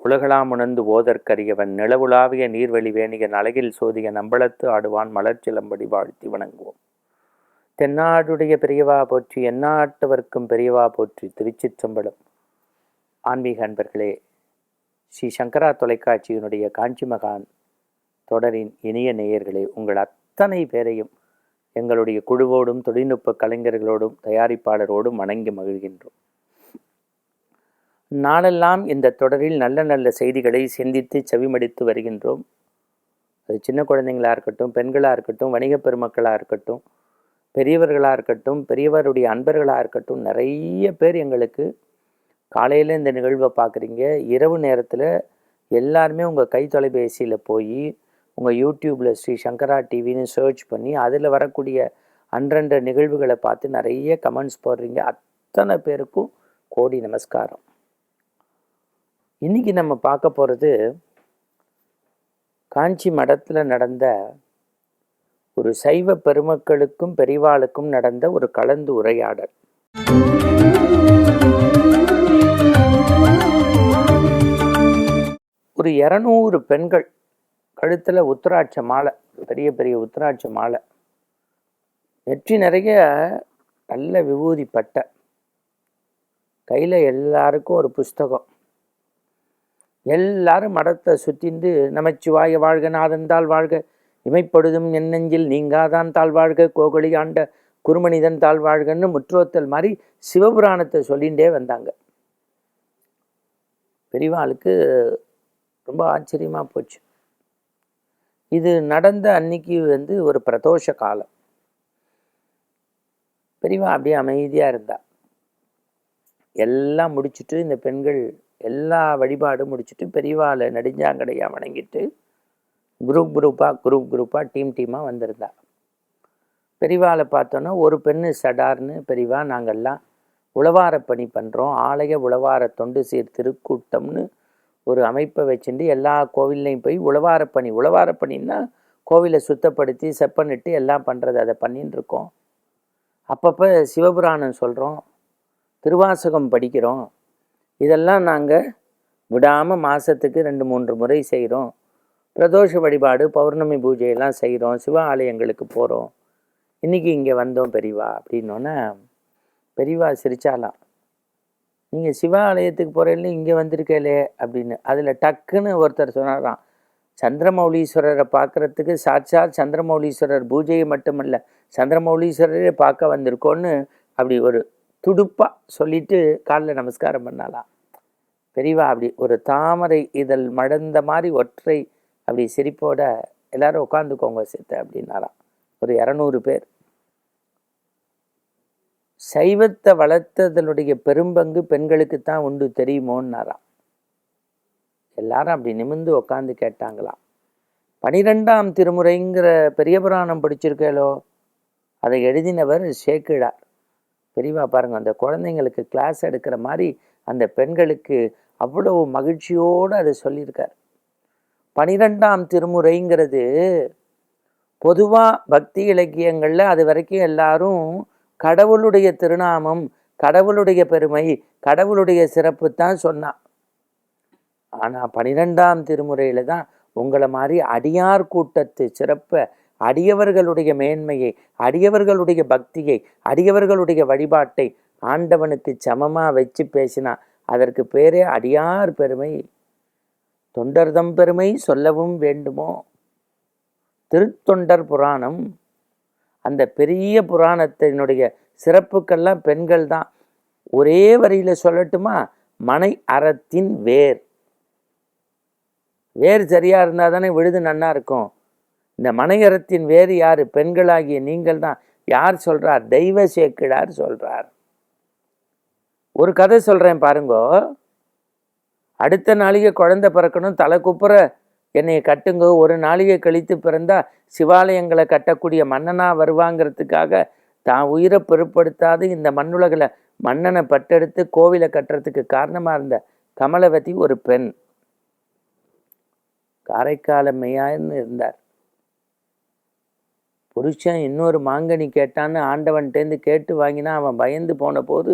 உலகளாம் உணர்ந்து ஓதற்கரியவன் நிலவுலாவிய நீர்வெளி வேணிகன் அழகில் சோதிய நம்பளத்து ஆடுவான் மலர்ச்சிலம்படி வாழ்த்தி வணங்குவோம். தென்னாடுடைய பெரியவா போற்றி, எந்நாட்டவர்க்கும் பெரியவா போற்றி. திருச்சிற்றம்பலம். ஆன்மீக அன்பர்களே, ஸ்ரீ சங்கரா தொலைக்காட்சியினுடைய காஞ்சி மகான் தொடரின் இனிய நேயர்களே, உங்கள் அத்தனை பேரையும் எங்களுடைய குழுவோடும் தொழில்நுட்ப கலைஞர்களோடும் தயாரிப்பாளரோடும் வணங்கி மகிழ்கின்றோம். நாளெல்லாம் இந்த தொடரில் நல்ல நல்ல செய்திகளை சிந்தித்து செவிமடித்து வருகின்றோம். அது சின்ன குழந்தைங்களாக இருக்கட்டும், பெண்களாக இருக்கட்டும், வணிக பெருமக்களாக இருக்கட்டும், பெரியவர்களாக இருக்கட்டும், பெரியவருடைய அன்பர்களாக இருக்கட்டும், நிறைய பேர் எங்களுக்கு காலையில் இந்த நிகழ்வை பார்க்குறீங்க. இரவு நேரத்தில் எல்லாருமே உங்கள் கை தொலைபேசியில் போய் உங்கள் யூடியூப்பில் ஸ்ரீ சங்கரா டிவின்னு சர்ச் பண்ணி அதில் வரக்கூடிய அன்றன்ற நிகழ்வுகளை பார்த்து நிறைய கமெண்ட்ஸ் போடுறீங்க. அத்தனை பேருக்கும் கோடி நமஸ்காரம். இன்றைக்கி நம்ம பார்க்க போகிறது காஞ்சி மடத்தில் நடந்த ஒரு சைவ பெருமக்களுக்கும் பெரிவாளுக்கும் நடந்த ஒரு கலந்து உரையாடல். ஒரு 200 பெண்கள் கழுத்தில் உத்திராட்ச மாலை, பெரிய பெரிய உத்திராட்ச மாலை, நெற்றி நிறைய நல்ல விபூதி பட்டை, கையில் எல்லாருக்கும் ஒரு புஸ்தகம், எல்லாரும் மடத்தை சுற்றிண்டு நமச்சிவாய வாழ்க, நாதந்தாள் வாழ்க, இமைப்படுதும் என் நெஞ்சில் நீங்காதான் தாழ்வாழ்க, கோகலி ஆண்ட குருமனிதன் தாழ்வாழ்கன்னு முற்றோத்தல் மாதிரி சிவபுராணத்தை சொல்லிகிட்டே வந்தாங்க. பெரியவாளுக்கு ரொம்ப ஆச்சரியமாக போச்சு. இது நடந்த அன்னைக்கு ஒரு பிரதோஷ காலம். பெரியவா அப்படியே அமைதியாக இருந்தா. எல்லாம் முடிச்சுட்டு இந்த பெண்கள் எல்லா வழிபாடும் முடிச்சுட்டு பெரியவாளை நெடுஞ்சாங்கடையாக வணங்கிட்டு குரூப்பாக டீமாக வந்திருந்தா. பெரியவாளை பார்த்தோன்னா ஒரு பெண்ணு சடார்னு, பெரியவா நாங்கள்லாம் உழவார பணி பண்ணுறோம், ஆலய உழவார தொண்டு சீர் திருக்கூட்டம்னு ஒரு அமைப்பை வச்சுட்டு எல்லா கோவில்லையும் போய் உழவார பணின்னா கோவிலை சுத்தப்படுத்தி செப்பனிட்டு எல்லாம் பண்ணுறது, அதை பண்ணின்னு இருக்கோம். அப்பப்போ சிவபுராணம் சொல்கிறோம், திருவாசகம் படிக்கிறோம், இதெல்லாம் நாங்கள் விடாமல் மாதத்துக்கு 2-3 முறை செய்கிறோம். பிரதோஷ வழிபாடு, பௌர்ணமி பூஜையெல்லாம் செய்கிறோம், சிவ ஆலயங்களுக்கு போகிறோம். இன்றைக்கி இங்கே வந்தோம் பெரியவா அப்படின்னோன்னே பெரியவா சிரிச்சாலாம். நீங்கள் சிவ ஆலயத்துக்கு போகிறீங்களே, இங்கே வந்திருக்கலே அப்படின்னு. அதில் டக்குன்னு ஒருத்தர் சொன்னாராம், சந்திரமௌலீஸ்வரரை பார்க்குறதுக்கு சாட்சாத் சந்திரமௌலீஸ்வரர் பூஜையை மட்டுமல்ல, சந்திரமௌலீஸ்வரரே பார்க்க வந்திருக்கோன்னு அப்படி ஒரு துடுப்பாக சொல்லிட்டு காலில் நமஸ்காரம் பண்ணாலாம். பெரியவா அப்படி ஒரு தாமரை இதழ் மடந்த மாதிரி ஒற்றை அப்படி சிரிப்போட எல்லாரும் உட்காந்துக்கோங்க சித்த அப்படின்னாராம். ஒரு 200 பேர். சைவத்தை வளர்த்ததனுடைய பெரும்பங்கு பெண்களுக்குத்தான் உண்டு தெரியுமோன்னாராம். எல்லாரும் அப்படி நிமிர்ந்து உட்காந்து கேட்டாங்களாம். 12ஆம் திருமுறைங்கிற பெரிய புராணம் படிச்சிருக்கேளோ, அதை எழுதினவர் சேக்கிழார். பெரியவா பாருங்க, அந்த குழந்தைங்களுக்கு கிளாஸ் எடுக்கிற மாதிரி அந்த பெண்களுக்கு அவ்வளவு மகிழ்ச்சியோடு அதை சொல்லியிருக்கார். 12ஆம் திருமுறைங்கிறது பொதுவாக பக்தி இலக்கியங்களில் அது வரைக்கும் எல்லாரும் கடவுளுடைய திருநாமம், கடவுளுடைய பெருமை, கடவுளுடைய சிறப்பு தான் சொன்னான். ஆனால் 12ஆம் திருமுறையில் தான் உங்களை மாதிரி அடியார் கூட்டத்து சிறப்பை, அடியவர்களுடைய மேன்மையை, அடியவர்களுடைய பக்தியை, அடியவர்களுடைய வழிபாட்டை ஆண்டவனுக்கு சமமாக வச்சு பேசினா அதற்கு பேரே அடியார் பெருமை. தொண்டர்தம் பெருமை சொல்லவும் வேண்டுமோ? திருத்தொண்டர் புராணம், அந்த பெரிய புராணத்தினுடைய சிறப்புக்கெல்லாம் பெண்கள் தான். ஒரே வரியில் சொல்லட்டுமா? மனை அறத்தின் வேர். வேர் சரியாக இருந்தால் தானே விழுது நன்னா இருக்கும். இந்த மனையறத்தின் வேறு யார்? பெண்களாகிய நீங்கள் தான். யார் சொல்கிறார்? தெய்வ சேக்கிழார் சொல்கிறார். ஒரு கதை சொல்கிறேன் பாருங்கோ. அடுத்த நாளிகை குழந்தை பிறக்கணும், தலை குப்புற என்னை கட்டுங்கோ, ஒரு நாளிகை கழித்து பிறந்தா சிவாலயங்களை கட்டக்கூடிய மன்னனா வருவாங்கிறதுக்காக தான் உயிரை பொருட்படுத்தாது இந்த மண்ணுலகில் மன்னனை பட்டெடுத்து கோவிலை கட்டுறதுக்கு காரணமாக இருந்த கமலவதி ஒரு பெண். காரைக்கால மெய்யான்னு இருந்தார். புருஷன் இன்னொரு மாங்கனி கேட்டான்னு ஆண்டவன்கிட்டேருந்து கேட்டு வாங்கினா அவன் பயந்து போன போது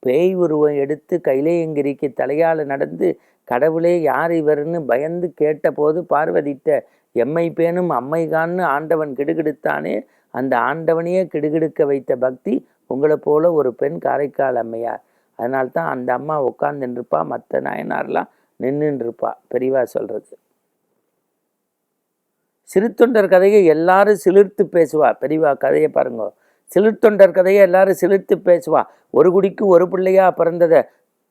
பேய் உருவம் எடுத்து கைலேயங்கிரிக்கு தலையால் நடந்து கடவுளே யார் இவர்னு பயந்து கேட்டபோது பார்வதிட்ட எம்மை பேணும் அம்மைகான்னு ஆண்டவன் கிடுகிடுத்தானே, அந்த ஆண்டவனையே கிடுகிடுக்க வைத்த பக்தி உங்களை போல ஒரு பெண் காரைக்கால் அம்மையார். அதனால்தான் அந்த அம்மா உட்காந்துருப்பா, மற்ற நாயனார்லாம் நின்றுருப்பா. பெரியவா சொல்றது. சிறுத்தொண்டர் கதையை எல்லாரும் சிலிர்த்து பேசுவா. பெரியவா கதையை பாருங்க. சிலிர்த்தொண்டர் கதையை எல்லாரும் சிலிர்த்து பேசுவா. ஒரு குடிக்கு ஒரு பிள்ளையா பிறந்ததை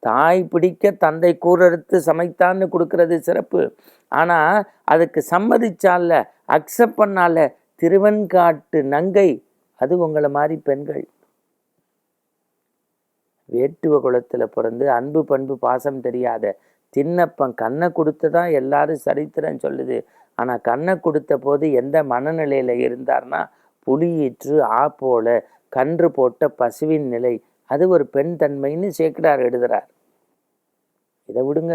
தாய் பிடிக்க தந்தை கூறறுத்து சமைத்தான்னு கொடுக்கறது சிறப்பு. ஆனால் அதுக்கு சம்மதிச்சால, அக்செப்ட் பண்ணால திருவெண்காட்டு நங்கை, அது உங்களை மாதிரி பெண்கள். வேட்டுவ குலத்தில் பிறந்து அன்பு பண்பு பாசம் தெரியாத தின்னப்பன் கண்ணை கொடுத்துதான் எல்லாரும் சரித்திரம் சொல்லுது. ஆனால் கண்ணை கொடுத்த போது எந்த மனநிலையில் இருந்தார்னா, புலியிற்று போல கன்று போட்ட பசுவின் நிலை. அது ஒரு பெண் தன்மைன்னு சேக்கிடார் எழுதுறார். இதை விடுங்க.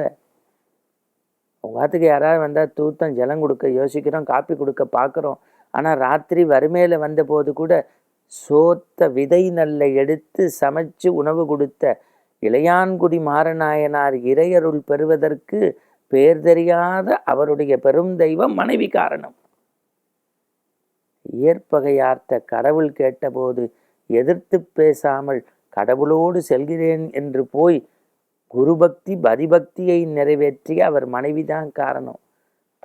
உங்கள் ஆத்துக்கு யாராவது வந்தால் தூத்தம் ஜலம் கொடுக்க யோசிக்கிறோம், காப்பி கொடுக்க பார்க்குறோம். ஆனால் ராத்திரி வறுமையில் வந்த போது கூட சோத்த விதை நல்ல எடுத்து சமைச்சு உணவு கொடுத்த இளையான்குடி மாரநாயனார் இறையருள் பெறுவதற்கு பேர் தெரியாத அவருடைய பெரும் தெய்வம் மனைவி காரணம். ஏற்பகையார்த்த கடவுள் கேட்டபோது எதிர்த்து பேசாமல் கடவுளோடு செல்கிறேன் என்று போய் குருபக்தி பதிபக்தியை நிறைவேற்றிய அவர் மனைவிதான் காரணம்.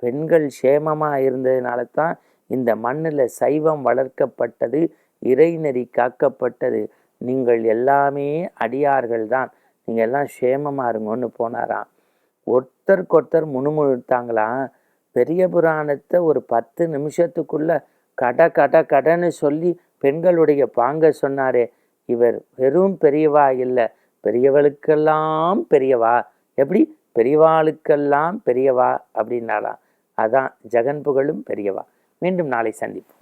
பெண்கள் சேமமாக இருந்ததுனால தான் இந்த மண்ணில் சைவம் வளர்க்கப்பட்டது, இறைநெறி காக்கப்பட்டது. நீங்கள் எல்லாமே அடியார்கள் தான், நீங்கள் எல்லாம் சேமமாக இருங்கன்னு போனாராம். ஒருத்தருக்கொருத்தர் முணுமுணுத்தாங்களாம். பெரிய புராணத்தை ஒரு 10 நிமிஷத்துக்குள்ள கடன்னு சொல்லி பெண்களுடைய பாங்க சொன்னாரே, இவர் வெறும் பெரியவா இல்லை, பெரியவளுக்கெல்லாம் பெரியவா. எப்படி? பெரியவாளுக்கெல்லாம் பெரியவா அப்படின்னாலாம். அதான் ஜெகன் புகழும் பெரியவா. மீண்டும் நாளை சந்திப்போம்.